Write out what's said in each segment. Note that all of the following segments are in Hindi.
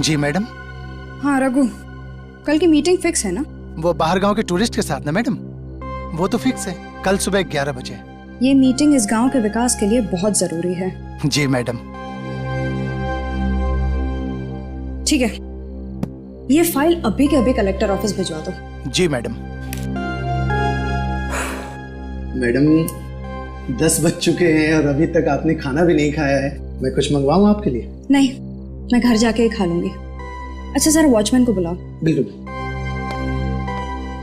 जी मैडम। हाँ रघु, कल की मीटिंग फिक्स है ना? वो बाहर गांव के टूरिस्ट के साथ ना मैडम, वो तो फिक्स है, कल सुबह 11 बजे। ये मीटिंग इस गांव के विकास के लिए बहुत जरूरी है। जी मैडम। ठीक है, ये फाइल अभी के अभी कलेक्टर ऑफिस भिजवा दो। जी मैडम। मैडम 10 बज चुके हैं और अभी तक आपने खाना भी नहीं खाया है। मैं कुछ मंगवाऊं आपके लिए? नहीं, मैं घर जाके ही खा लूंगी। अच्छा सर, वॉचमैन को बुलाओ। बिल्कुल।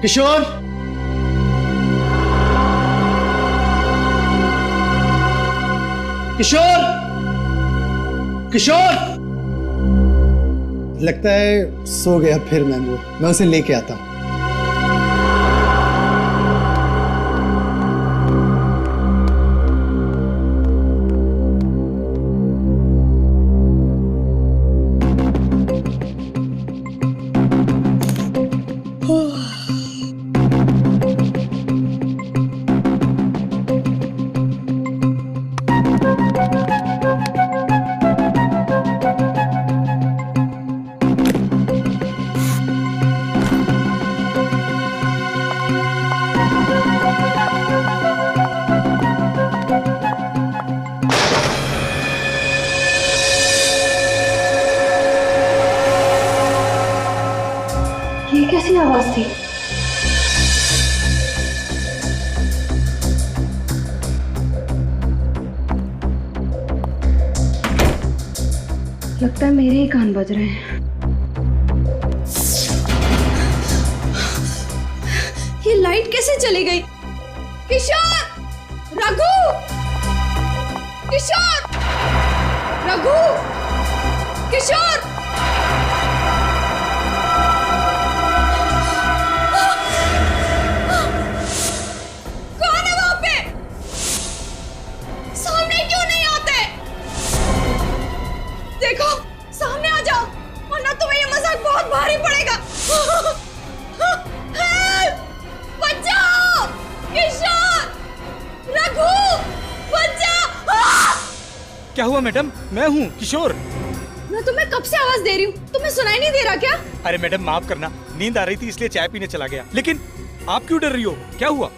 किशोर, किशोर, किशोर। लगता है सो गया फिर मैंगो, मैं उसे लेके आता हूं। ये कैसी आवाज थी? लगता है मेरे ही कान बज रहे हैं। ये लाइट कैसे चली गई? किशोर! रघु! किशोर! रघु! किशोर! देखो, सामने आ जाओ वरना तुम्हें ये मजाक बहुत भारी पड़ेगा। बचाओ! किशोर! रघु! बचाओ! क्या हुआ मैडम? मैं हूँ किशोर। मैं तुम्हें कब से आवाज दे रही हूँ, तुम्हें सुनाई नहीं दे रहा क्या? अरे मैडम माफ करना, नींद आ रही थी इसलिए चाय पीने चला गया। लेकिन आप क्यों डर रही हो? क्या हुआ?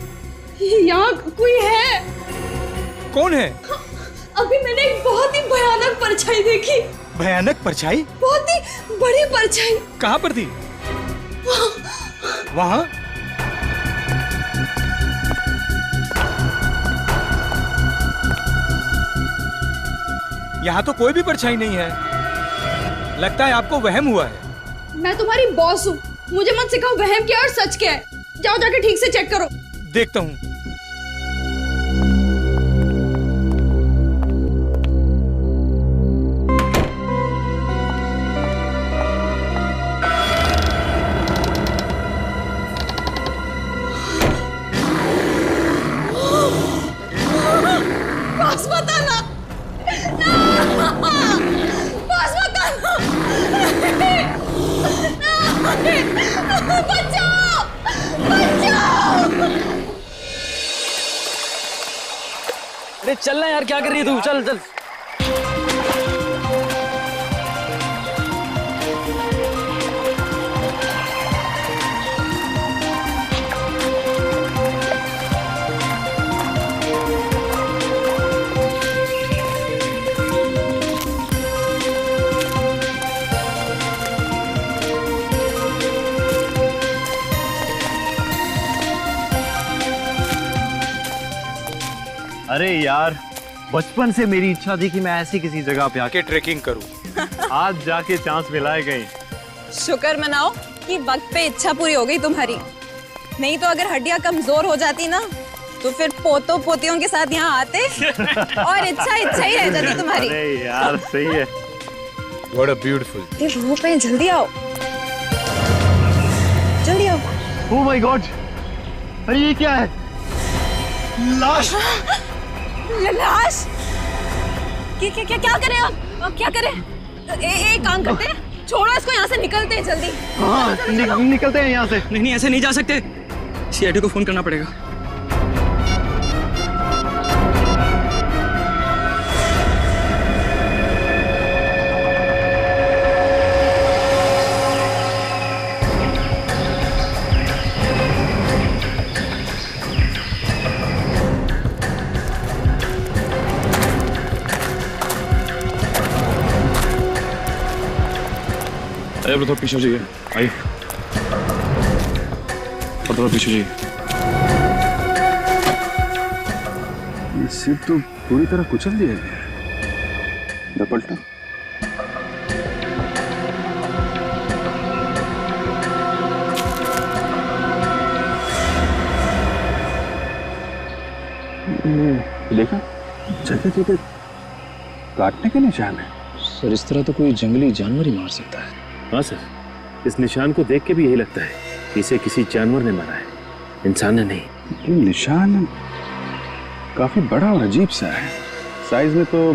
यहाँ कोई है। कौन है? अभी मैंने एक बहुत ही भयानक परछाई देखी। भयानक परछाई? बहुत ही बड़ी परछाई। कहाँ पर थी? वहाँ? यहाँ तो कोई भी परछाई नहीं है। लगता है आपको वहम हुआ है। मैं तुम्हारी बॉस हूँ, मुझे मत सिखाओ वहम क्या और सच क्या है। जाओ जाके ठीक से चेक करो। देखता हूँ। अरे चल ना यार, क्या कर रही है तू? चल चल। अरे यार, बचपन से मेरी इच्छा थी कि मैं ऐसी किसी जगह पे आके ट्रेकिंग करूं। आज जाके चांस मिलाए गई। शुक्र मनाओ कि वक्त पे इच्छा पूरी हो गई तुम्हारी। नहीं तो अगर हड्डियां कमजोर हो जाती ना तो फिर पोतों पोतियों के साथ यहाँ आते और इच्छा ही रह जाती तुम्हारी। अरे यार सही है। What a beautiful। ये धूप है, जल्दी आओ जल्दी आओ। Oh my God! अरे ये क्या है? लाश। लाश? क्या करें अब क्या करें? एक काम करते हैं, छोड़ो इसको, यहाँ से निकलते हैं जल्दी। हाँ निकलते हैं यहाँ से। नहीं ऐसे नहीं जा सकते, सीआईडी को फोन करना पड़ेगा। अरे थोड़ा पीछे हो जाइए, आइए और थोड़ा पीछे जाइए। ये सीट तो पूरी तरह कुचल दिया गया है। पलटा देखा, जगह जगह काटने के निशान है। सर इस तरह तो कोई जंगली जानवर ही मार सकता है। हाँ सर, इस निशान को देख के भी यही लगता है कि इसे किसी जानवर ने मारा है, इंसान ने नहीं। ये निशान काफी बड़ा और अजीब सा है, साइज में तो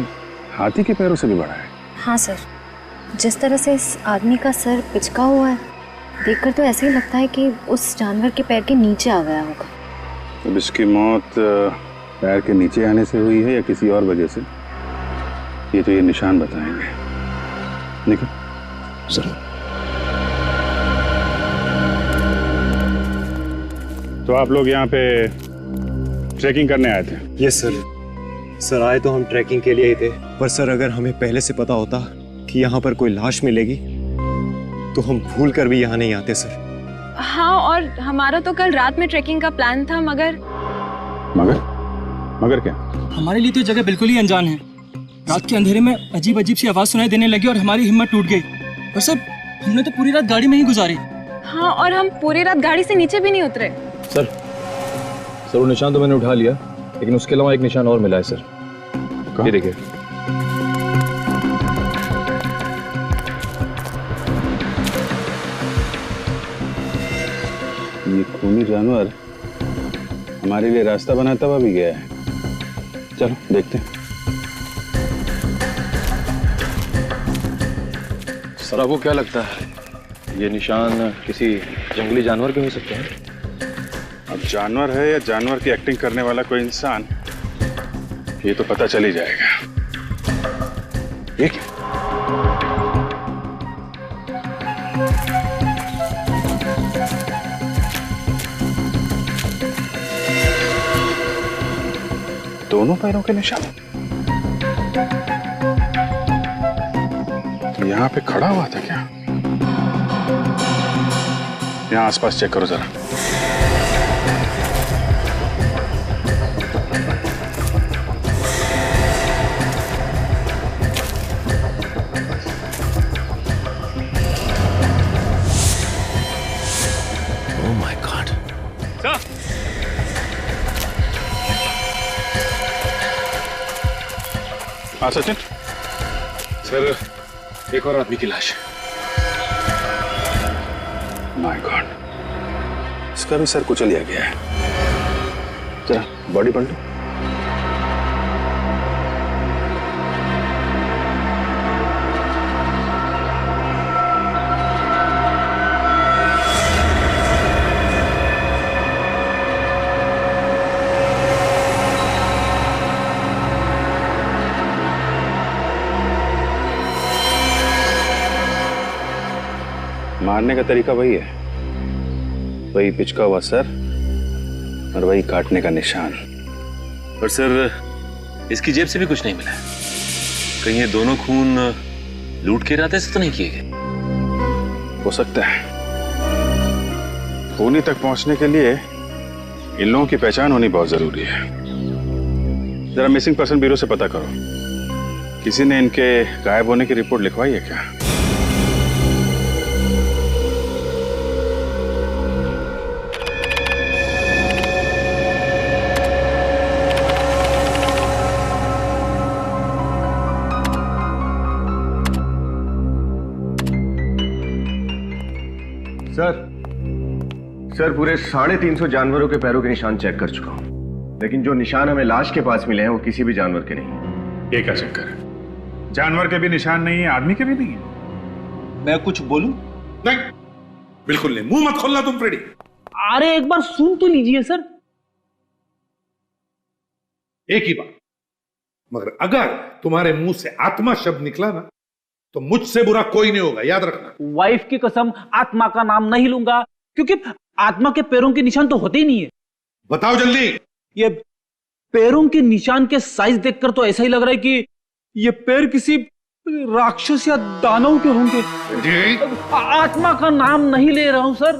हाथी के पैरों से भी बड़ा है। हाँ सर, जिस तरह से इस आदमी का सर पिचका हुआ है, देखकर तो ऐसे ही लगता है कि उस जानवर के पैर के नीचे आ गया होगा। अब इसकी मौत पैर के नीचे आने से हुई है या किसी और वजह से, ये तो ये निशान बताएंगे। निकल सर। तो आप लोग यहाँ पे ट्रैकिंग करने आए थे? Yes sir. सर आए तो हम ट्रैकिंग के लिए ही थे, पर सर अगर हमें पहले से पता होता कि यहाँ पर कोई लाश मिलेगी तो हम भूल कर भी यहाँ नहीं आते सर। हाँ, और हमारा तो कल रात में ट्रैकिंग का प्लान था, मगर क्या? हमारे लिए तो ये जगह बिल्कुल ही अनजान है। रात के अंधेरे में अजीब अजीब सी आवाज सुनाई देने लगी और हमारी हिम्मत टूट गई। और सर हमने तो पूरी रात गाड़ी में ही गुजारी। हाँ, और हम पूरी रात गाड़ी से नीचे भी नहीं उतरे। सर वो निशान तो मैंने उठा लिया, लेकिन उसके अलावा एक निशान और मिला है सर। ये देखिए। ये खूनी जानवर हमारे लिए रास्ता बनाता हुआ भी गया है। चलो देखते हैं। सर आपको क्या लगता है, ये निशान किसी जंगली जानवर के हो सकते हैं? अब जानवर है या जानवर की एक्टिंग करने वाला कोई इंसान, ये तो पता चल ही जाएगा। ये क्या? दोनों पैरों के निशान। यहाँ पे खड़ा हुआ था क्या? यहाँ आसपास चेक करो जरा। Oh my God. हाँ सचिन। सर एक और आदमी की लाश। माय गॉड, इसका भी सर कुचल लिया गया है। जरा बॉडी पलटो। मारने का तरीका वही है, वही पिचका हुआ सर और वही काटने का निशान। पर सर इसकी जेब से भी कुछ नहीं मिला। कहीं ये दोनों खून लूट के इरादे से तो नहीं किए गए? हो सकता है। खूनी तक पहुंचने के लिए इन लोगों की पहचान होनी बहुत जरूरी है। जरा मिसिंग पर्सन ब्यूरो से पता करो, किसी ने इनके गायब होने की रिपोर्ट लिखवाई है क्या? सर पूरे 350 जानवरों के पैरों के निशान चेक कर चुका हूं, लेकिन जो निशान हमें लाश के पास मिले हैं वो किसी भी जानवर के नहीं। ये क्या चक्कर है? जानवर के भी निशान नहीं है, आदमी के भी नहीं है। मैं कुछ बोलूं? नहीं, बिल्कुल नहीं। मुंह मत खोलना तुम फ्रेडी। अरे एक बार सुन तो लीजिए सर। एक ही बात, मगर अगर तुम्हारे मुंह से आत्मा शब्द निकला ना तो मुझसे बुरा कोई नहीं होगा, याद रखना। वाइफ की कसम आत्मा का नाम नहीं लूंगा, क्योंकि आत्मा के पैरों के निशान तो होते ही नहीं है। बताओ जल्दी। ये पैरों के निशान के साइज देखकर तो ऐसा ही लग रहा है कि ये पैर किसी राक्षस या दानव के होंगे। आत्मा का नाम नहीं ले रहा हूं सर।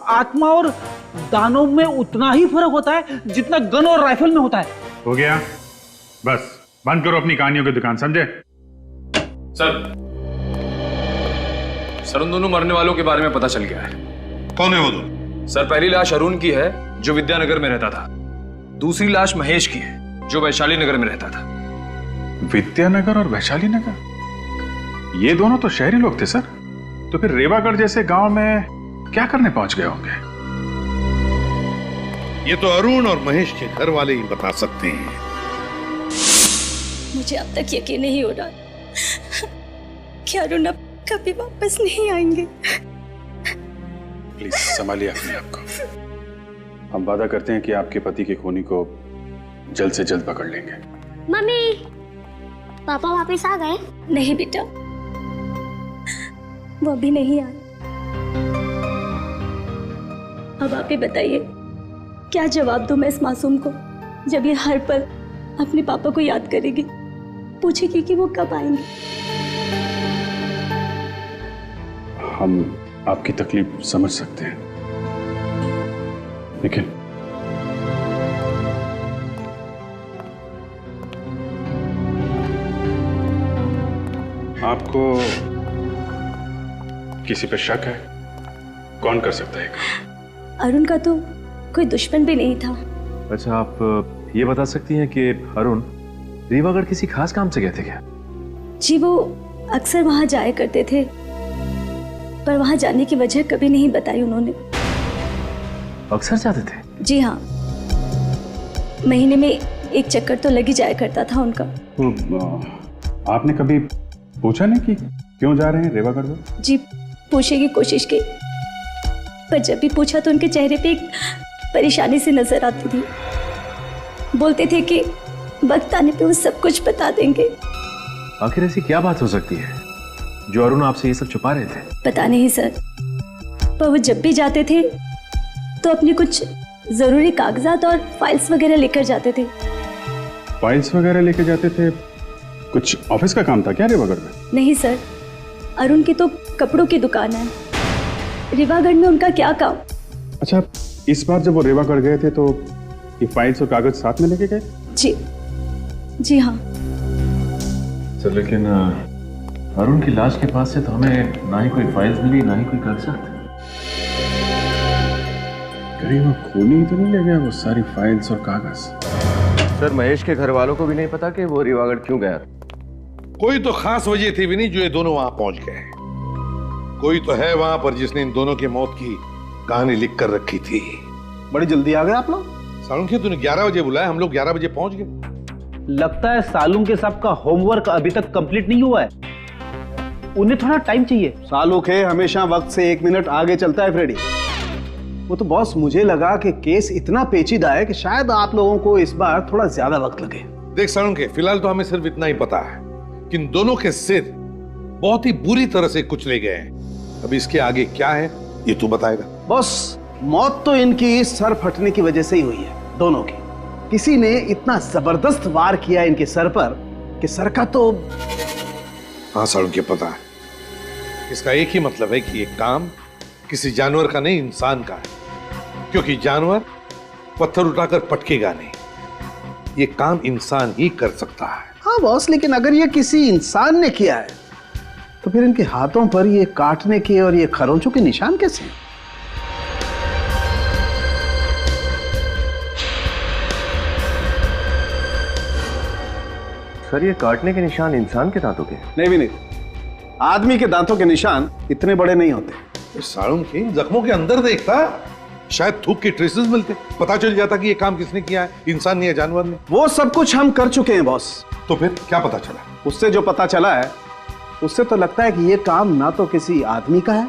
आत्मा और दानव में उतना ही फर्क होता है जितना गन और राइफल में होता है। हो गया, बस बंद करो अपनी कहानियों की दुकान, समझे? सर उन दोनों मरने वालों के बारे में पता चल गया है। कौन है वो दो? सर पहली लाश अरुण की है जो विद्यानगर में रहता था। दूसरी लाश महेश की है जो वैशाली नगर में रहता था। विद्यानगर और वैशाली नगर, ये दोनों तो शहरी लोग थे सर। तो फिर रेवागढ़ जैसे गांव में क्या करने पहुंच गए होंगे? ये तो अरुण और महेश के घर वाले ही बता सकते हैं। मुझे अब तक यकीन नहीं हो रहा कि अरुण अब कभी वापस नहीं आएंगे। प्लीज संभालिए अपने आप को। हम वादा करते हैं कि आपके पति के खूनी को जल्द से जल्द पकड़ लेंगे। मम्मी, पापा वापस आ गए? नहीं बेटा, वो अभी नहीं आए। अब आप ही बताइए, क्या जवाब दूं मैं इस मासूम को जब ये हर पल अपने पापा को याद करेगी, पूछेगी कि वो कब आएंगे। हम आपकी तकलीफ समझ सकते हैं, लेकिन आपको किसी पे शक है? कौन कर सकता है? अरुण का तो कोई दुश्मन भी नहीं था। अच्छा, आप ये बता सकती हैं कि अरुण रीवागढ़ किसी खास काम से गए थे क्या? जी, वो अक्सर वहां जाया करते थे, पर वहां जाने की वजह कभी नहीं बताई उन्होंने। अक्सर जाते थे? जी हाँ, महीने में एक चक्कर तो लग ही जाया करता था उनका। तो आपने कभी पूछा नहीं कि क्यों जा रहे हैं रेवागढ़ में? जी, पूछने की कोशिश की, पर जब भी पूछा तो उनके चेहरे पे एक परेशानी सी नजर आती थी। बोलते थे कि वक्त आने पे वो सब कुछ बता देंगे। आखिर ऐसी क्या बात हो सकती है जो अरुण आपसे ये सब छुपा रहे थे? पता नहीं सर, पर वो जब भी जाते थे तो अपने कुछ जरूरी कागजात और फाइल्स वगैरह लेकर जाते थे। फाइल्स वगैरह लेकर जाते थे? कुछ ऑफिस का काम था क्या रेवागढ़ में? नहीं सर, अरुण की तो कपड़ों की दुकान है। रेवागढ़ में उनका क्या काम? अच्छा, इस बार जब वो रेवागढ़ गए थे तो ये फाइल्स और कागज साथ में लेके गए? जी हाँ सर, लेकिन अरुण की लाश के पास से तो हमें ना ही कोई फाइल्स मिली ना ही कोई कागजात। कहीं वो खूनी तो नहीं ले गया वो सारी फाइल्स और कागज? सर, महेश के घर वालों को भी नहीं पता कि वो रीवागढ़ क्यों गया। कोई तो खास वजह थी विनी जो ये दोनों वहां पहुंच गए। कोई तो है वहां पर जिसने इन दोनों की मौत की कहानी लिख कर रखी थी। बड़ी जल्दी आ गए आप लोग। सालुंखे, तूने 11 बजे बुलाया, हम लोग 11 बजे पहुंच गए। लगता है सालुंखे साहब का होमवर्क अभी तक कंप्लीट नहीं हुआ है, उन्हें थोड़ा टाइम चाहिए। सालुखे हमेशा वक्त से 1 मिनट आगे चलता है फ्रेडी। वो तो बॉस, मुझे लगा कि केस इतना पेचीदा है कि शायद आप लोगों को इस बार थोड़ा ज्यादा वक्त लगे। देख सालुंखे, फिलहाल तो हमें सिर्फ इतना ही पता है कि इन दोनों के सिर बहुत ही बुरी तरह से कुचले गए हैं। अब इसके आगे क्या है ये तू बताएगा। बॉस, मौत तो इनकी सर फटने की वजह से ही हुई है, दोनों की। किसी ने इतना जबरदस्त वार किया इनके सर पर कि सर का तो। हाँ सालुंखे, पता है। इसका एक ही मतलब है कि ये काम किसी जानवर का नहीं, इंसान का है, क्योंकि जानवर पत्थर उठाकर पटकेगा नहीं, ये काम इंसान ही कर सकता है। हाँ बॉस, लेकिन अगर ये किसी इंसान ने किया है तो फिर इनके हाथों पर ये काटने के और ये खरोंचों के निशान कैसे? सर, ये काटने के निशान इंसान के दांतों के? नहीं भी नहीं, आदमी के दांतों के निशान इतने बड़े नहीं होते। सालुंखे, इन जख्मों के अंदर देखता, शायद थूक के ट्रेसेस मिलते, पता चल जाता कि ये काम किसने किया है, इंसान ने या जानवर ने। वो सब कुछ हम कर चुके हैं बॉस। तो फिर क्या पता चला? उससे जो पता चला है उससे तो लगता है कि ये काम ना तो किसी आदमी का है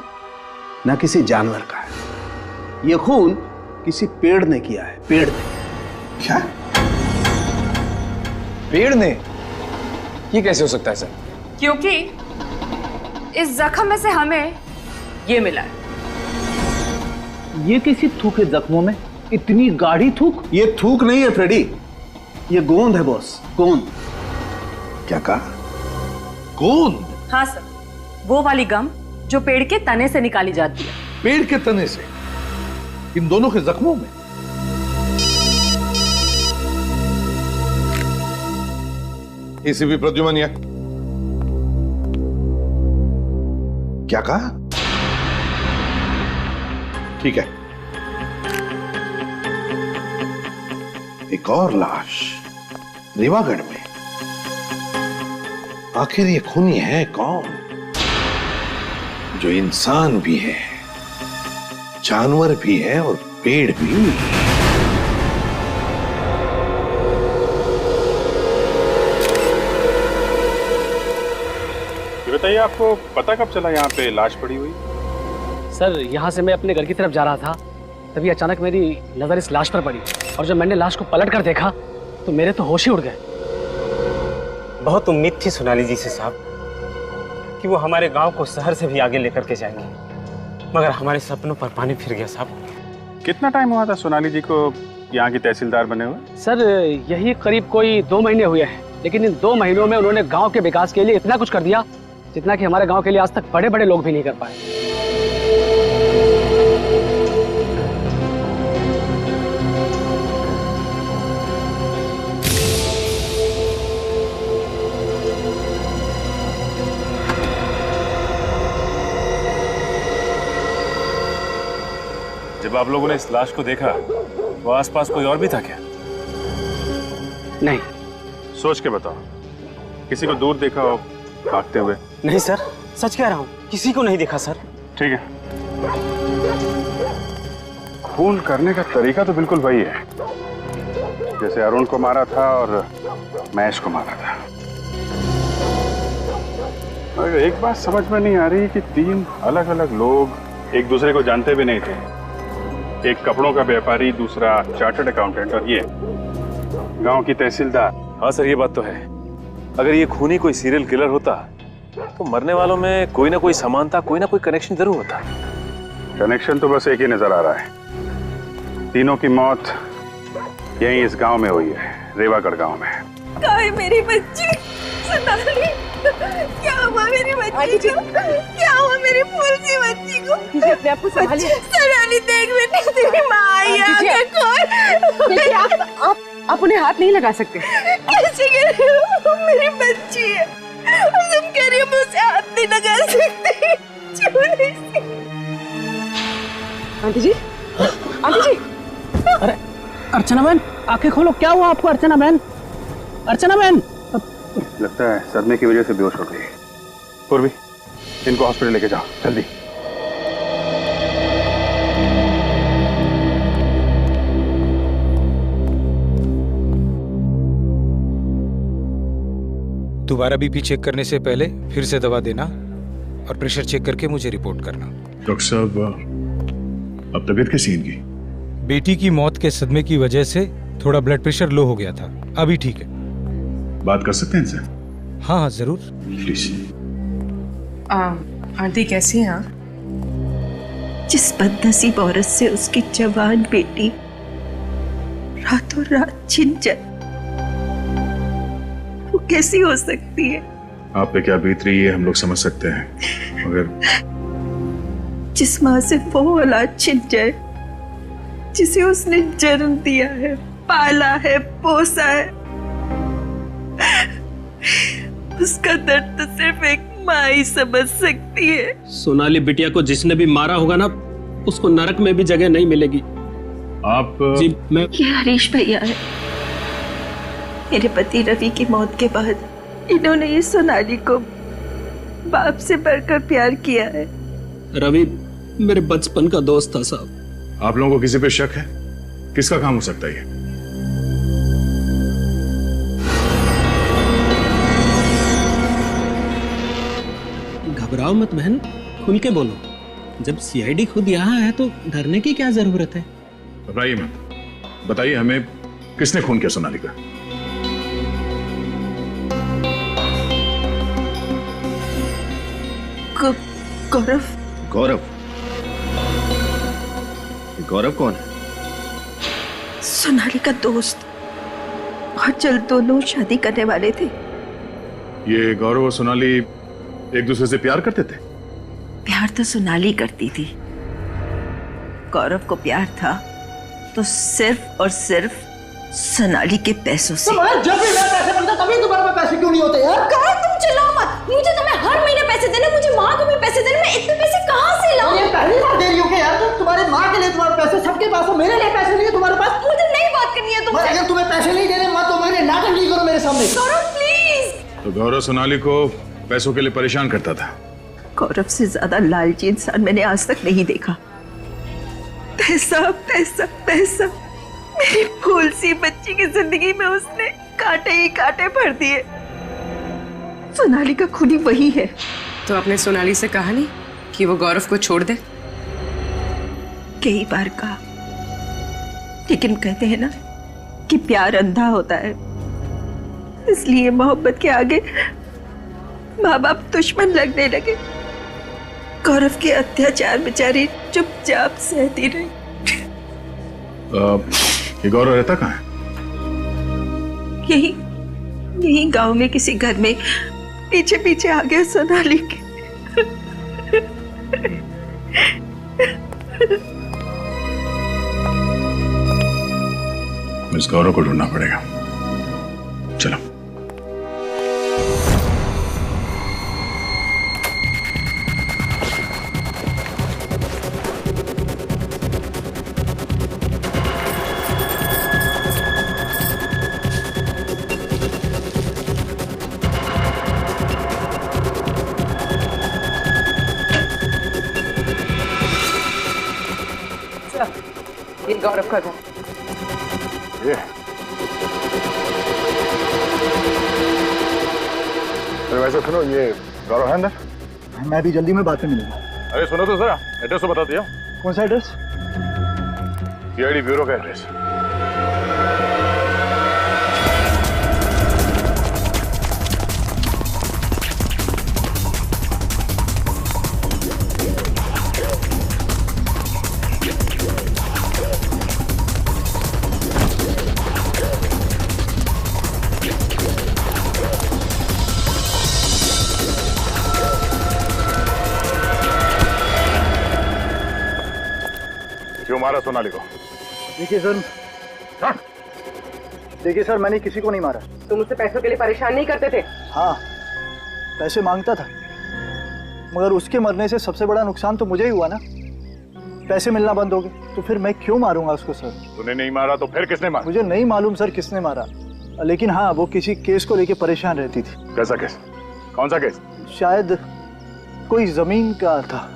ना किसी जानवर का है। ये खून किसी पेड़ ने किया है। पेड़ ने। क्या? पेड़ ने? ये कैसे हो सकता है सर? क्योंकि इस जख्म में से हमें ये मिला है। ये किसी थूके जख्मों में इतनी गाढ़ी थूक? ये थूक नहीं है फ्रेडी, ये गोंद है बॉस, गोंद। क्या कहा? कौन? हाँ सर, वो वाली गम जो पेड़ के तने से निकाली जाती है। पेड़ के तने से? इन दोनों के जख्मों में? एसीपी प्रद्युमन, क्या कहा? ठीक है, एक और लाश रीवागढ़ में। आखिर ये खूनी है कौन, जो इंसान भी है, जानवर भी है और पेड़ भी? ये बताइए, आपको पता कब चला यहाँ पे लाश पड़ी हुई? सर, यहाँ से मैं अपने घर की तरफ जा रहा था, तभी अचानक मेरी नजर इस लाश पर पड़ी, और जब मैंने लाश को पलट कर देखा तो मेरे तो होश ही उड़ गए। बहुत उम्मीद थी सोनाली जी से साहब कि वो हमारे गांव को शहर से भी आगे लेकर के जाएंगे, मगर हमारे सपनों पर पानी फिर गया साहब। कितना टाइम हुआ था सोनाली जी को यहाँ की तहसीलदार बने हुए? सर, यही करीब कोई 2 महीने हुए हैं, लेकिन इन 2 महीनों में उन्होंने गांव के विकास के लिए इतना कुछ कर दिया जितना कि हमारे गांव के लिए आज तक बड़े बड़े लोग भी नहीं कर पाए। जब आप लोगों ने इस लाश को देखा तो आसपास कोई और भी था क्या? नहीं। सोच के बताओ, किसी को दूर देखा हो भागते हुए? नहीं सर, सच कह रहा हूँ, किसी को नहीं देखा सर। ठीक है, खून करने का तरीका तो बिल्कुल वही है जैसे अरुण को मारा था और महेश को मारा था। और एक बात समझ में नहीं आ रही कि 3 अलग अलग लोग एक दूसरे को जानते भी नहीं थे। एक कपड़ों का व्यापारी, दूसरा चार्टर्ड अकाउंटेंट और ये गांव की तहसीलदार। हाँ सर, ये बात तो है। अगर ये खूनी कोई सीरियल किलर होता तो मरने वालों में कोई ना कोई समानता, कोई ना कोई कनेक्शन जरूर होता। कनेक्शन तो बस एक ही नजर आ रहा है, तीनों की मौत यहीं इस गांव में हुई है, रेवागढ़ गांव में। कहाँ मेरी बच्ची सोनाली? क्या हुआ मेरी बच्ची को? क्या हुआ मेरी फूल सी बच्ची को? अपने आप को संभालिए। सोनाली देख, बेटी तेरी माँ आई है। देखिए, आप उन्हें हाथ नहीं लगा सकते। कैसे कह रही हो? मेरी बच्ची है, तुम कह रही हो मैं उसे हाथ नहीं लगा सकती? छोड़ी सी। आंटी जी, आंटी जी। अरे अर्चना बहन, आंखें खोलो, क्या हुआ आपको? अर्चना बहन, अर्चना बहन। लगता है सदमे की वजह से बेहोश हो गई। पूर्वी, इनको हॉस्पिटल लेके जाओ जल्दी। दोबारा बीपी चेक करने से पहले फिर से दवा देना और प्रेशर चेक करके मुझे रिपोर्ट करना। डॉक्टर साहब, अब तबीयत कैसी है इनकी? बेटी की मौत के सदमे की वजह से थोड़ा ब्लड प्रेशर लो हो गया था, अभी ठीक है। बात कर सकते हैं इनसे? हाँ हाँ जरूर। प्लीज। आंटी कैसी हैं आप? जिस बदनसीब औरत से उसकी जवान बेटी रातों रात छिन जाए, वो कैसी हो सकती है? आप पे क्या बीत रही है हम लोग समझ सकते हैं, मगर जिस माँ से वो औलाद छिन जाए जिसे उसने जन्म दिया है, पाला है, पोसा है, उसका दर्द तो सिर्फ एक माँ ही समझ सकती है। सोनाली बिटिया को जिसने भी मारा होगा ना, उसको नरक में भी जगह नहीं मिलेगी। आप जी, मैं ये हरीश भैया है। मेरे पति रवि की मौत के बाद इन्होंने ये सोनाली को बाप से बढ़कर प्यार किया है। रवि मेरे बचपन का दोस्त था साहब। आप लोगों को किसी पे शक है? किसका काम हो सकता है ये? घबराओ मत बहन, खुल के बोलो। जब सीआईडी खुद यहाँ है तो डरने की क्या जरूरत है? घबराइए मत, बताइए हमें किसने खून किया सोनाली का? गौरव। गौरव? गौरव कौन है? सोनाली का दोस्त, और जल्द दोनों शादी करने वाले थे। ये गौरव और सोनाली एक दूसरे से प्यार करते थे? प्यार तो सोनाली करती थी, गौरव को प्यार था तो सिर्फ और सिर्फ सोनाली के पैसों से। तुम्हारे जब भी मैं पैसे बनता तभी तुम्हारे पास पैसे क्यों नहीं होते यार? कौन तुम चिल्लाओ मत, मुझे तुम्हें हर महीने पैसे देने, मुझे माँ को भी पैसे देने, मैं इतने पैसे कहाँ से लाऊं? ये पहली बार दे रही हो क्या यार? तुम तुम्हारे माँ के लिए तुम्हारे पैसे सबके पास हो, मेरे लिए पैसे नहीं है तुम्हारे पास? मुझे नहीं बात करनी है तुमसे। अगर तुम्हें पैसे नहीं देने मत तो मैंने नाटक नहीं करो मेरे सामने। गौरव प्लीज। तो गौरव सोनाली को पैसों के लिए परेशान करता था। गौरव से ज्यादा लालची इंसान मैंने आज तक नहीं देखा। पैसा पैसा पैसा, मेरी फूल सी बच्ची की जिंदगी में उसने कांटे ही कांटे भर दिए। सोनाली का खूनी वही है। तो आपने सोनाली से कहा नहीं कि वो गौरव को छोड़ दे? कई बार कहा, लेकिन कहते हैं ना कि प्यार अंधा होता है, इसलिए मोहब्बत के आगे माँ बाप दुश्मन लगने लगे। गौरव के अत्याचार बेचारी चुपचाप सहती रही। ये गौरव रहता कहाँ है? यही गांव में किसी घर में पीछे पीछे आ गया सोनाली के। इस गौरव को ढूंढना पड़ेगा। चलो। ये गौरव का घर। ये वैसे सुनो, ये गौरव है अंदर? मैं भी जल्दी में बात में मिलूंगा। अरे सुनो तो जरा, एड्रेस तो बता दिया। कौन सा एड्रेस? सीआईडी ब्यूरो का एड्रेस। क्यों मारा सोनाली को? देखिए सर, मैंने किसी को नहीं मारा। तुम मुझसे पैसों के लिए परेशान नहीं करते थे? हाँ, पैसे मांगता था, मगर उसके मरने से सबसे बड़ा नुकसान तो मुझे ही हुआ ना। पैसे मिलना बंद हो गए तो फिर मैं क्यों मारूंगा उसको सर? तूने नहीं मारा तो फिर किसने मारा? मुझे नहीं मालूम सर किसने मारा, लेकिन हाँ, वो किसी केस को लेके परेशान रहती थी। कैसा केस? कौन सा केस? शायद कोई जमीन का था।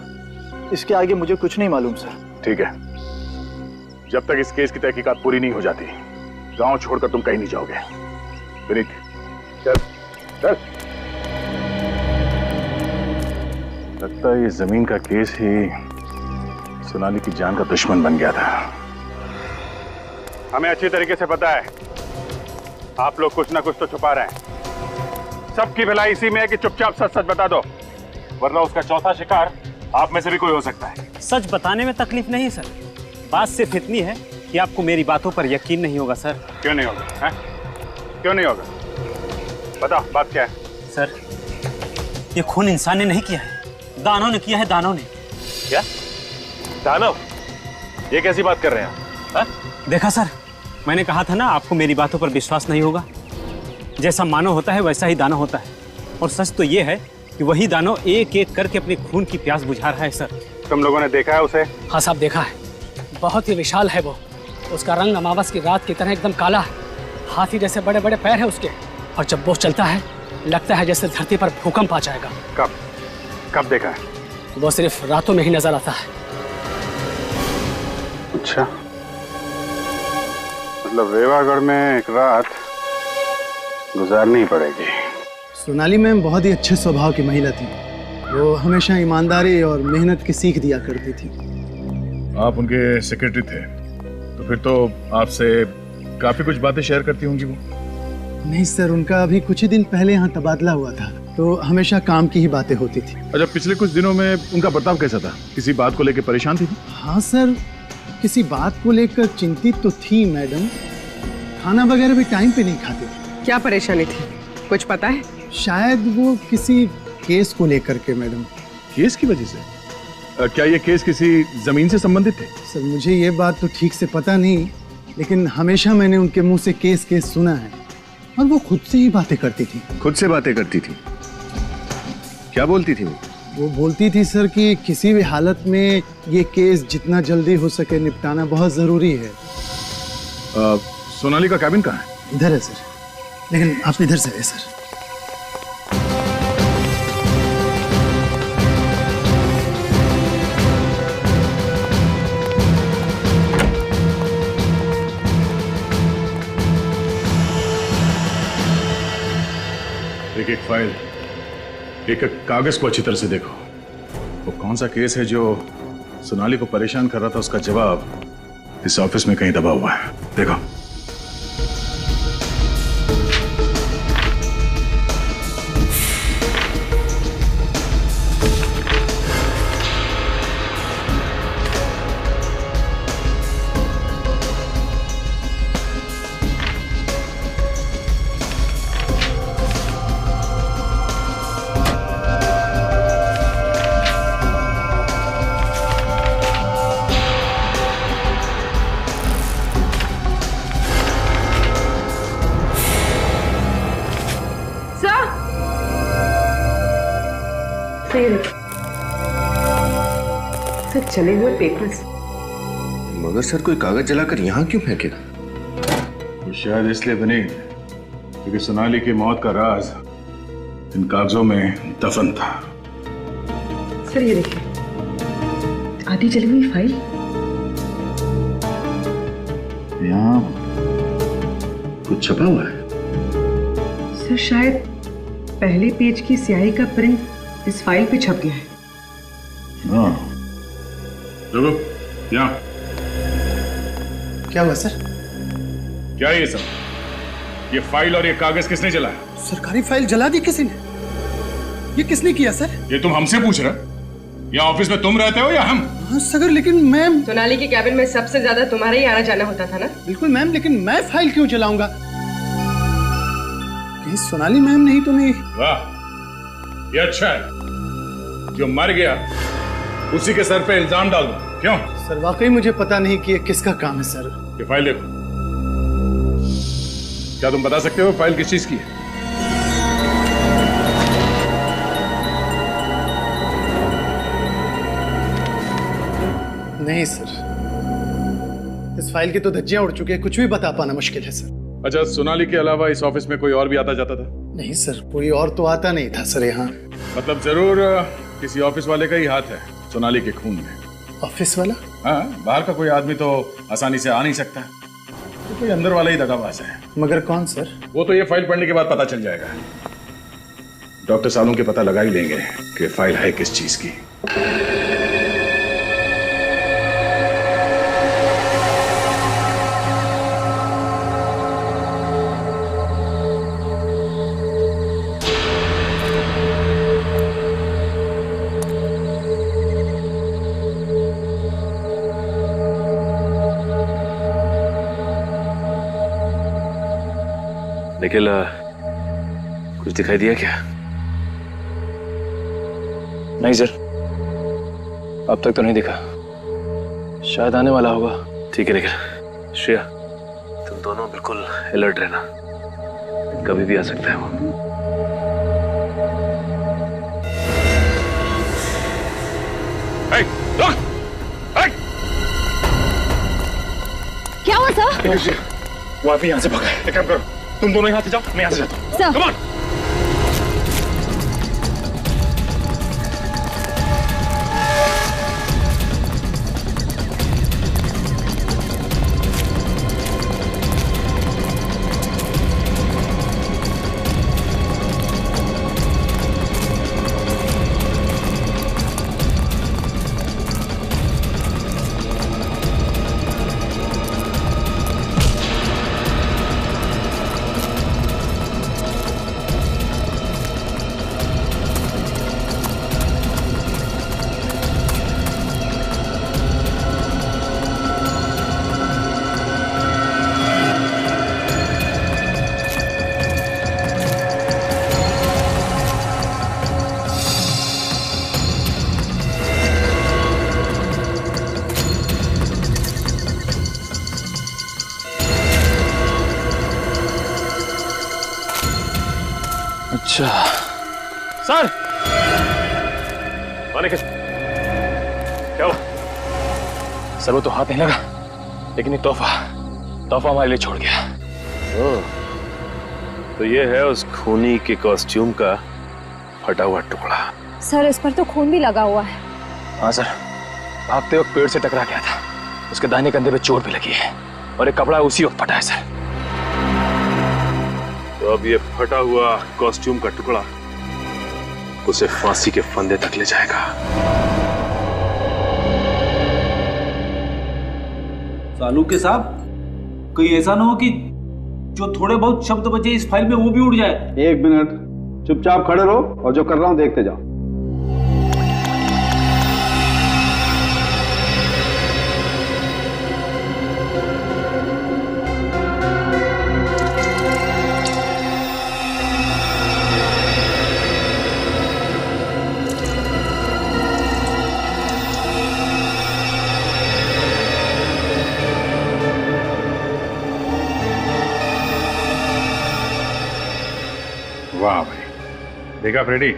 इसके आगे मुझे कुछ नहीं मालूम सर। ठीक है, जब तक इस केस की तहकीकात पूरी नहीं हो जाती, गांव छोड़कर तुम कहीं नहीं जाओगे। विनीत, चल चल। लगता है ये जमीन का केस ही सोनाली की जान का दुश्मन बन गया था। हमें अच्छी तरीके से पता है आप लोग कुछ ना कुछ तो छुपा रहे हैं। सबकी भलाई इसी में है कि चुपचाप सच सच बता दो, वरना उसका चौथा शिकार आप में से भी कोई हो सकता है। सच बताने में तकलीफ नहीं सर, बात सिर्फ इतनी है कि आपको मेरी बातों पर यकीन नहीं होगा सर। क्यों नहीं होगा? है? क्यों नहीं होगा? बताओ, बात क्या है? सर, ये खून इंसान ने नहीं किया है, दानव ने किया है। दानव ने। क्या? दानव? ये कैसी बात कर रहे हैं आप? देखा सर, मैंने कहा था ना आपको मेरी बातों पर विश्वास नहीं होगा। जैसा मानव होता है वैसा ही दानव होता है, और सच तो ये है कि वही दानव एक एक करके अपने खून की प्यास बुझा रहा है सर। तुम लोगों ने देखा है उसे? हाँ साहब, देखा है। बहुत ही विशाल है वो। उसका रंग अमावस की रात की तरह एकदम काला है। हाथी जैसे बड़े बड़े पैर है उसके, और जब वो चलता है लगता है जैसे धरती पर भूकंप आ जाएगा। कब देखा है? वो सिर्फ रातों में ही नजर आता है। अच्छा, मतलब रेवागढ़ में एक रात गुजारनी पड़ेगी। सोनाली मैम बहुत ही अच्छे स्वभाव की महिला थी। वो हमेशा ईमानदारी और मेहनत की सीख दिया करती थी। आप उनके सेक्रेटरी थे, तो फिर तो आपसे काफी कुछ बातें शेयर करती होंगी वो? नहीं सर, उनका अभी कुछ ही दिन पहले यहाँ तबादला हुआ था, तो हमेशा काम की ही बातें होती थी। अच्छा, पिछले कुछ दिनों में उनका बर्ताव कैसा था? किसी बात को लेकर परेशान थी? हाँ सर, किसी बात को लेकर चिंतित तो थी मैडम। खाना वगैरह भी टाइम पे नहीं खाते। क्या परेशानी थी, कुछ पता है? शायद वो किसी केस को लेकर के मैडम। केस की वजह से? क्या ये केस किसी जमीन से संबंधित थे? सर मुझे ये बात तो ठीक से पता नहीं, लेकिन हमेशा मैंने उनके मुंह से केस सुना है और वो खुद से ही बातें करती थी। खुद से बातें करती थी? क्या बोलती थी वो? वो बोलती थी सर कि किसी भी हालत में ये केस जितना जल्दी हो सके निपटाना बहुत जरूरी है। सोनाली का कैबिन कहाँ है? इधर है सर, लेकिन आप इधर से है सर। एक एक फाइल, एक एक कागज को अच्छी तरह से देखो। वो कौन सा केस है जो सोनाली को परेशान कर रहा था, उसका जवाब इस ऑफिस में कहीं दबा हुआ है। देखो। सर चले हुए पेपर्स। मगर सर कोई कागज जलाकर यहाँ क्यों फेंकेगा? वो शायद इसलिए बनी क्योंकि सोनाली की मौत का राज इन कागजों में दफन था। सर ये देखिए, आधी जली हुई फाइल। यहाँ कुछ छपा हुआ है। सर शायद पहले पेज की स्याही का प्रिंट इस फाइल पे छप गया है। हाँ। रुको, यहाँ। क्या हुआ सर? क्या ये सब? ये फाइल और ये कागज किसने जलाया? सरकारी फाइल जला दी किसी ने? ये किसने किया सर? ये तुम हमसे पूछ रहे? या ऑफिस में तुम रहते हो या हम? हाँ सर, लेकिन मैम। सोनाली के कैबिन में सबसे ज्यादा तुम्हारा ही आना जाना होता था ना? बिल्कुल मैम, लेकिन मैं फाइल क्यों जलाऊंगा? कहीं सोनाली मैम नहीं तो नहीं? वाह, ये अच्छा है। जो मर गया उसी के सर पे इल्जाम डाल दो। क्यों? सर वाकई मुझे पता नहीं कि ये किसका काम है सर। ये फाइल देखो। क्या तुम बता सकते हो फाइल किस चीज की है? नहीं सर, इस फाइल की तो धज्जियां उड़ चुकी है, कुछ भी बता पाना मुश्किल है सर। अच्छा, सोनाली के अलावा इस ऑफिस में कोई और भी आता जाता था? नहीं सर, कोई और तो आता नहीं था सर यहाँ। मतलब जरूर किसी ऑफिस वाले का ही हाथ है सोनाली के खून में। ऑफिस वाला? हाँ, बाहर का कोई आदमी तो आसानी से आ नहीं सकता, तो कोई अंदर वाला ही दगाबाज है। मगर कौन सर? वो तो ये फाइल पढ़ने के बाद पता चल जाएगा। डॉक्टर सालों के पता लगा ही लेंगे कि फाइल है किस चीज की। निखिल, कुछ दिखाई दिया क्या? नहीं सर, अब तक तो नहीं दिखा। शायद आने वाला होगा। ठीक है निखिल। श्रेया, तुम दोनों बिल्कुल अलर्ट रहना, कभी भी आ सकता है वो। क्या हुआ सर? वो आप यहाँ से भागा। एक काम करो, तुम दोनों यहाँ से जाओ, मैं यहाँ से जाता हूँ। Come on! अच्छा सर क्या हुआ? सर वो तो हाथ नहीं लगा, लेकिन ये तोहफा हमारे लिए छोड़ गया। तो ये है उस खूनी के कॉस्ट्यूम का फटा हुआ टुकड़ा। सर इस पर तो खून भी लगा हुआ है। हाँ सर, भागते वक्त पेड़ से टकरा गया था, उसके दाहिने कंधे पे चोट भी लगी है और एक कपड़ा उसी वक्त फटा है सर। तो अब ये फटा हुआ कॉस्ट्यूम का टुकड़ा उसे फांसी के फंदे तक ले जाएगा। सालूके साहब, कहीं ऐसा ना हो कि जो थोड़े बहुत शब्द बचे इस फाइल में वो भी उड़ जाए। 1 मिनट चुपचाप खड़े रहो और जो कर रहा हूं देखते जाओ। वाह भाई, देखा फ्रेडी,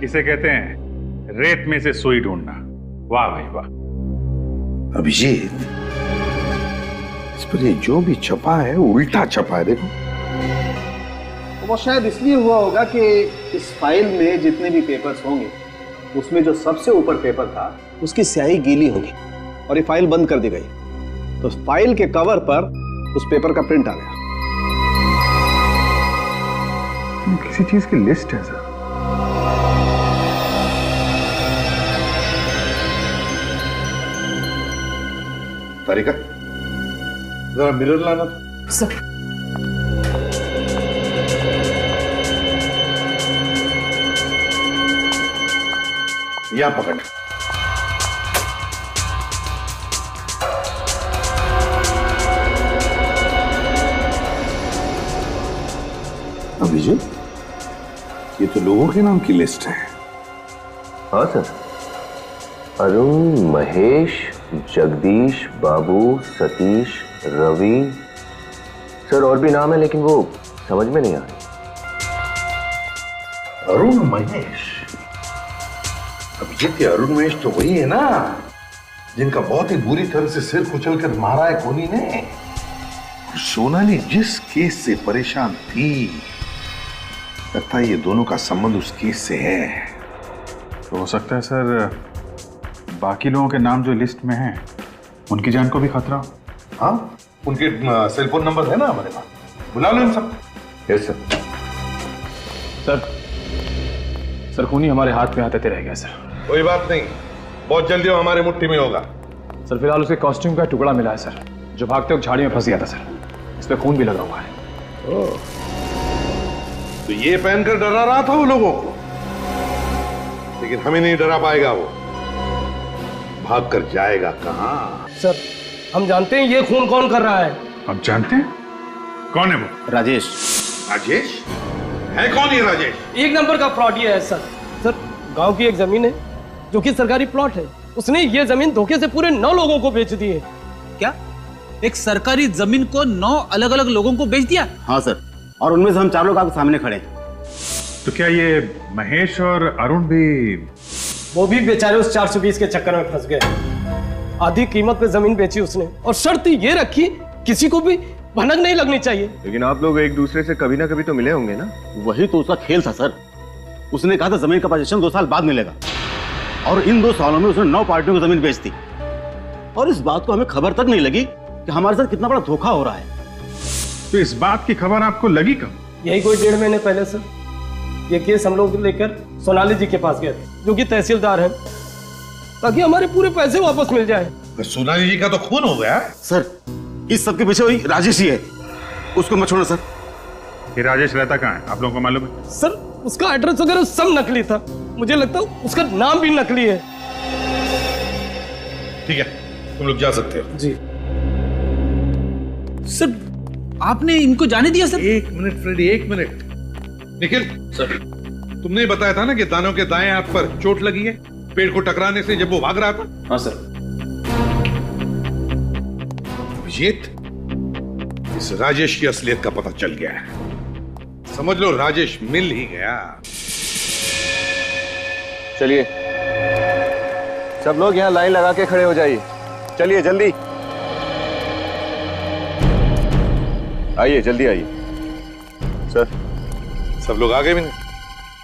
इसे कहते हैं रेत में से सुई ढूंढना। वाह भाई वाह। अभिजीत, इस पर ये जो भी छपा है उल्टा छपा है, देखो। वो शायद इसलिए हुआ होगा कि इस फाइल में जितने भी पेपर्स होंगे उसमें जो सबसे ऊपर पेपर था उसकी स्याही गीली होगी और ये फाइल बंद कर दी गई, तो फाइल के कवर पर उस पेपर का प्रिंट आ गया। किसी चीज की लिस्ट है सर। तारिका, जरा मिरर लाना था। सर यहां पकड़। अभिजीत, ये तो लोगों के नाम की लिस्ट है। हाँ सर, अरुण, महेश, जगदीश, बाबू, सतीश, रवि, सर और भी नाम है लेकिन वो समझ में नहीं आ रहे। अरुण महेश, अभिजीत, अरुण महेश तो वही है ना जिनका बहुत ही बुरी तरह से सिर कुचलकर मारा है कोनी ने। सोनाली जिस केस से परेशान थी, लगता है ये दोनों का संबंध उस केस से है। तो हो सकता है सर बाकी लोगों के नाम जो लिस्ट में हैं उनकी जान को भी खतरा हो। हाँ, उनके सेल फोन नंबर है ना हमारे पास, बुला लो इन सब। Yes sir. सर खूनी हमारे हाथ में आते रह गया सर। कोई बात नहीं, बहुत जल्दी वो हमारे मुट्ठी में होगा। सर फिलहाल उसके कॉस्ट्यूम का टुकड़ा मिला है सर, जो भागते वक्त झाड़ी में फंस गया था सर। इस पे खून भी लगा हुआ है। तो ये पहनकर डरा रहा था वो लोगों को, लेकिन हमें नहीं डरा पाएगा वो। भाग कर जाएगा कहां? सर हम जानते हैं ये खून कौन कर रहा है। आप जानते हैं कौन है वो? राजेश। राजेश है? कौन है राजेश? 1 नंबर का फ्रॉड ये है सर। सर गांव की एक जमीन है जो कि सरकारी प्लॉट है, उसने ये जमीन धोखे से पूरे 9 लोगों को बेच दी है। क्या एक सरकारी जमीन को 9 अलग अलग लोगों को बेच दिया? हाँ सर, और उनमें से हम 4 लोग आपके सामने खड़े हैं। तो क्या ये महेश और अरुण भी? वो भी बेचारे उस 420 के चक्कर में फंस गए। आधी कीमत पे जमीन बेची उसने और शर्त ये रखी किसी को भी भनक नहीं लगनी चाहिए। लेकिन आप लोग एक दूसरे से कभी ना कभी तो मिले होंगे ना? वही तो उसका खेल था सर। उसने कहा था जमीन का पोजीशन 2 साल बाद मिलेगा, और इन 2 सालों में उसने 9 पार्टियों को जमीन बेच दी, और इस बात को हमें खबर तक नहीं लगी कि हमारे साथ कितना बड़ा धोखा हो रहा है। तो इस बात की खबर आपको लगी कब? यही कोई 1.5 महीने पहले सर। ये केस हम लोग लेकर सोनाली जी के पास गए थे, जो कि तहसीलदार हैं, ताकि हमारे पूरे पैसे वापस मिल जाए। सोनाली जी का तो खून हो गया सर। इस सब के पीछे वही राजेश ही है, उसको मत छोड़ना सर। ये राजेश रहता कहाँ है आप लोगों को मालूम है? सर उसका एड्रेस वगैरह सब नकली था, मुझे लगता है उसका नाम भी नकली है। ठीक है, तुम लोग जा सकते हो। जी सर, आपने इनको जाने दिया sir? 1 minute Freddy, 1 minute. Nikhil sir, तुमने बताया था ना कि दानव के दाएं हाथ पर चोट लगी है पेड़ को टकराने से जब वो भाग रहा था। हाँ सर। अभिजीत, इस राजेश की असलियत का पता चल गया है। समझ लो राजेश मिल ही गया। चलिए सब लोग यहाँ लाइन लगा के खड़े हो जाइए। चलिए जल्दी आइए, जल्दी आइए। सर सब लोग आगे भी नहीं?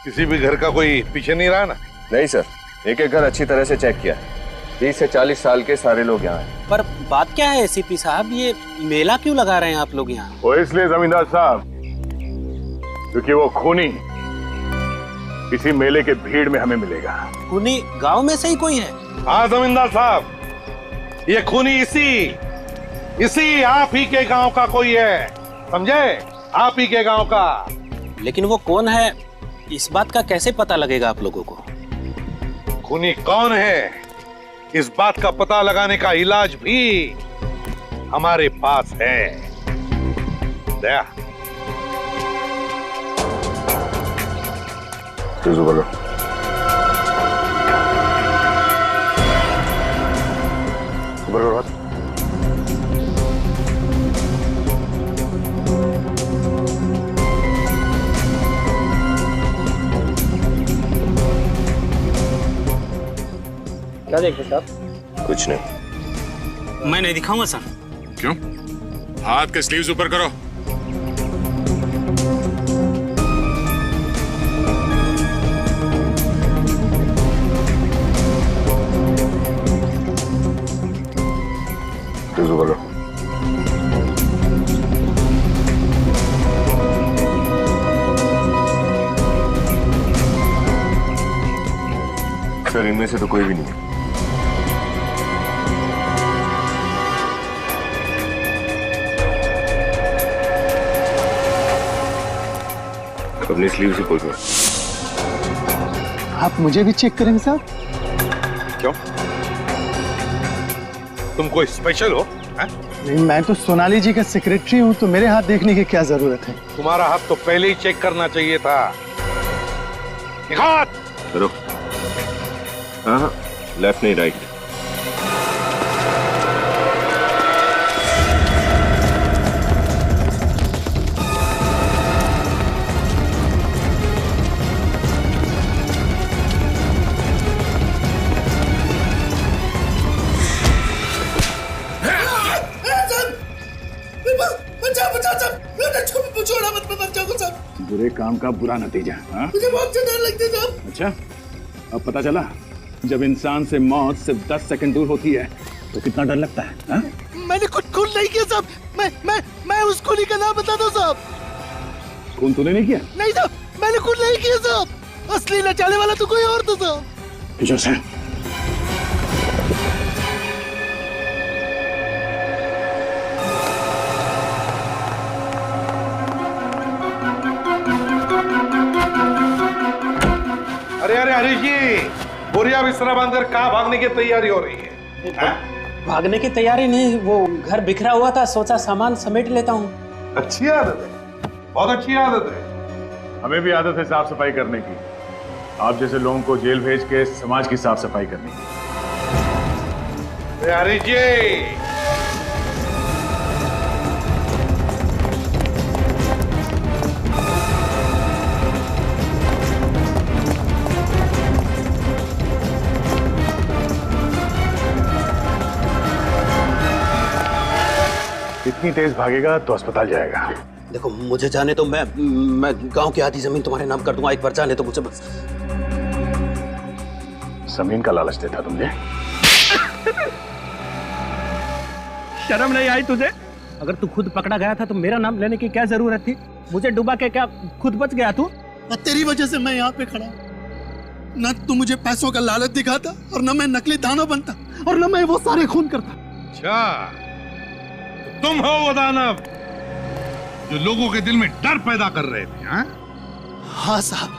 किसी भी घर का कोई पीछे नहीं रहा ना? नहीं सर, एक एक घर अच्छी तरह से चेक किया। 30 से 40 साल के सारे लोग यहाँ हैं। पर बात क्या है एसीपी साहब, ये मेला क्यों लगा रहे हैं आप लोग यहाँ? वो इसलिए जमींदार साहब क्योंकि वो खूनी इसी मेले के भीड़ में हमें मिलेगा। खूनी गांव में से ही कोई है? हाँ जमींदार साहब, ये खूनी इसी आप ही के गांव का कोई है, समझे? आप ही के गांव का। लेकिन वो कौन है इस बात का कैसे पता लगेगा आप लोगों को? खूनी कौन है इस बात का पता लगाने का इलाज भी हमारे पास है। दया क्या देखते साहब? कुछ नहीं। मैं नहीं दिखाऊंगा सर। क्यों? हाथ के स्लीव्स ऊपर करो। सर इनमें से तो कोई भी नहीं है। अपनी स्लीव से खोल। आप मुझे भी चेक करेंगे साहब? क्यों? तुम कोई स्पेशल हो? नहीं, मैं तो सोनाली जी का सेक्रेटरी हूँ, तो मेरे हाथ देखने की क्या जरूरत है? तुम्हारा हाथ तो पहले ही चेक करना चाहिए था। हाथ करो। हाँ, लेफ्ट नहीं राइट। बुरे काम का बुरा नतीजा। मुझे बहुत डर लगता है साहब। अच्छा, अब पता चला जब इंसान से मौत सिर्फ 10 सेकंड दूर होती है तो कितना डर लगता है। हा? मैंने कुछ खून नहीं किया साहब। मैं उस खूनी का नाम बता दो साहब। खून तूने नहीं किया? नहीं साहब, मैंने खून नहीं किया साहब। असली नचाने वाला तो कोई और था साहब। किशोर सर, अरे अरे हरीश जी, बोरिया बिस्तरा बांधकर कहाँ भागने की तैयारी हो रही है? भागने की तैयारी नहीं, वो घर बिखरा हुआ था, सोचा सामान समेट लेता हूँ। अच्छी आदत है, बहुत अच्छी आदत है। हमें भी आदत है साफ सफाई करने की। आप जैसे लोगों को जेल भेज के समाज की साफ सफाई करने की। हरीश जी, इतनी तेज भागेगा तो अस्पताल जाएगा। देखो मुझे जाने तो मैं गांव की आधी जमीन तुम्हारे नाम कर दूंगा, एक बार जाने तो मुझे बस। जमीन का लालच देता तुझे? शर्म नहीं आई तुझे? अगर तू खुद पकड़ा गया था तो मेरा नाम लेने की क्या जरूरत थी? मुझे डुबा के क्या खुद बच गया तू? तेरी वजह से मैं यहाँ पे खड़ा। न तू मुझे पैसों का लालच दिखाता और न मैं नकली दानव बनता और न मैं वो सारे खून करता। अच्छा, तुम हो वो दानव जो लोगों के दिल में डर पैदा कर रहे थे? हाँ साहब,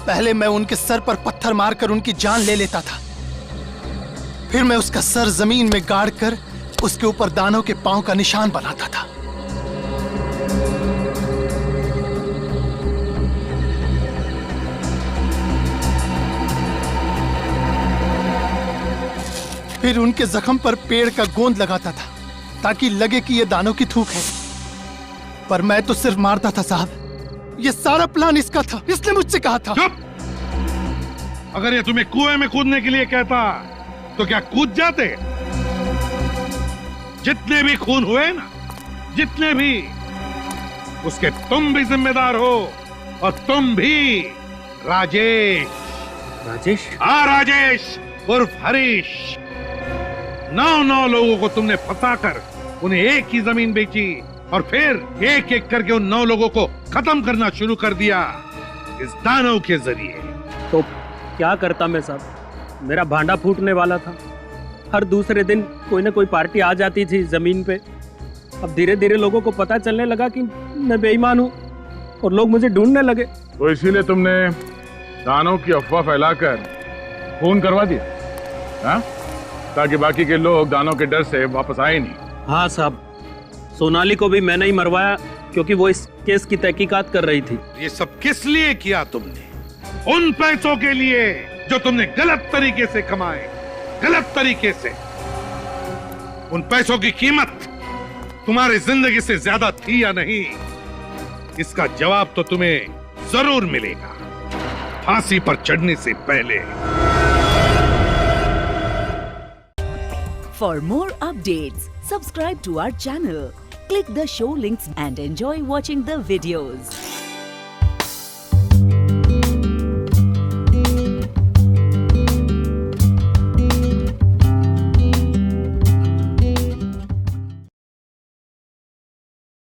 पहले मैं उनके सर पर पत्थर मारकर उनकी जान ले लेता था, फिर मैं उसका सर जमीन में गाड़ कर उसके ऊपर दानव के पांव का निशान बनाता था। फिर उनके जख्म पर पेड़ का गोंद लगाता था ताकि लगे कि यह दानव की थूक है। पर मैं तो सिर्फ मारता था साहब, ये सारा प्लान इसका था, इसने मुझसे कहा था। चुप! अगर ये तुम्हें कुएं में कूदने के लिए कहता तो क्या कूद जाते? जितने भी खून हुए ना, जितने भी, उसके तुम भी जिम्मेदार हो, और तुम भी राजेश। राजेश? हाँ, राजेश उर्फ हरीश। 9 लोगों को तुमने फंसाकर उन्हें एक ही जमीन बेची और फिर एक एक करके उन 9 लोगों को खत्म करना शुरू कर दिया इस दानव के जरिए। तो क्या करता मैं साहब, मेरा भांडा फूटने वाला था। हर दूसरे दिन कोई ना कोई पार्टी आ जाती थी जमीन पे। अब धीरे धीरे लोगों को पता चलने लगा कि मैं बेईमान हूँ और लोग मुझे ढूंढने लगे। तो इसीलिए तुमने दानों की अफवाह फैलाकर खून करवा दिया, हाँ? ताकि बाकी के लोग दानों के डर से वापस आए नहीं। हाँ साहब, सोनाली को भी मैंने ही मरवाया क्योंकि वो इस केस की तहकीकात कर रही थी। ये सब किस लिए किया तुमने? उन पैसों के लिए जो तुमने गलत तरीके से कमाए, गलत तरीके से। उन पैसों की कीमत तुम्हारी जिंदगी से ज्यादा थी या नहीं, इसका जवाब तो तुम्हें जरूर मिलेगा फांसी पर चढ़ने से पहले। For more updates, subscribe to our channel, click the show links and enjoy watching the videos.